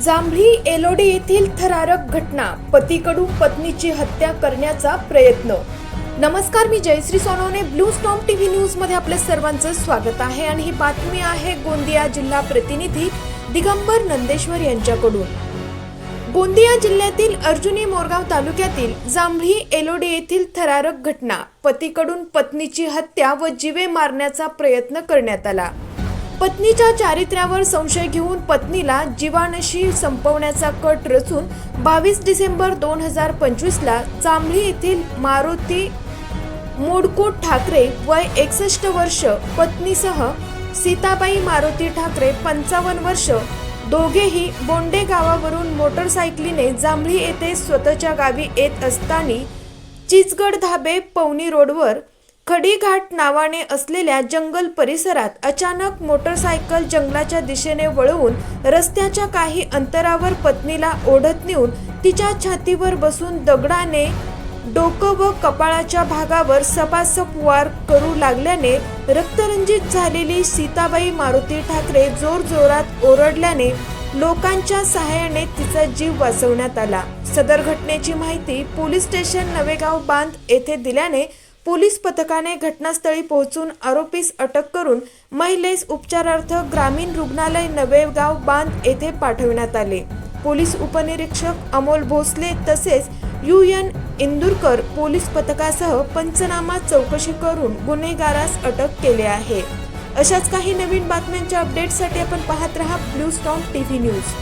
जांभळी एलोडी येथील थरारक घटना, पतीकडून पत्नीची हत्या करण्याचा प्रयत्न। नमस्कार, मी Jayashree Sonawane, blue storm TV news मध्ये आपल्या सर्वांचं स्वागत आहे आणि ही बातमी आहे गोंदिया जिल्हा प्रतिनिधी दिगंबर नंदेश्वर यांच्याकडून। गोंदिया जिल्ह्यातील अर्जुनी मोरगाव तालुक्यातील जांभळी एलोडी येथील थरारक घटना, पतीकडून पत्नीची हत्या व जीवे मारण्याचा प्रयत्न करण्यात आला। पत्नीच्या चारित्र्यावर संशय घेऊन पत्नीला जीवाणशी संपवण्याचा कट रचून 22 डिसेंबर 2025 ला जांभळी येथील मारुती मोडकोट ठाकरे वय 61 वर्ष, पत्नीसह सीताबाई मारुती ठाकरे 55 वर्ष, दोघेही बोंडे गावावरून मोटरसायकलीने जांभळी येथे स्वतःच्या गावी येत असताना चिचगड धाबे पवनी रोडवर खडीघाट नावाने असलेल्या जंगल परिसरात अचानक मोटरसायकल जंगलाच्या दिशेने वळवून रस्त्याच्या काही अंतरावर पत्नीला ओढत नेऊन तिच्या छातीवर बसून दगडाने डोकं व कपाळाच्या भागावर सपासप वार करू लागल्याने रक्तरंजित झालेली सीताबाई मारुती ठाकरे जोरजोरात ओरडल्याने लोकांच्या सहाय्याने तिचा जीव वाचवण्यात आला। सदर घटनेची माहिती पोलीस स्टेशन नवेगाव बांध येथे दिल्याने पोलीस पथकाने घटनास्थळी पोहोचून आरोपीस अटक करून महिलेस उपचारार्थ ग्रामीण रुग्णालय नवेगाव बांध येथे पाठवण्यात आले। पोलीस उपनिरीक्षक अमोल भोसले तसेच UN इंदुरकर पोलीस पथकासह पंचनामा चौकशी करून गुन्हेगारास अटक केले आहे। अशाच काही नवीन बातम्यांच्या अपडेटसाठी आपण पाहत रहा ब्लू स्टॉर्म टीव्ही न्यूज।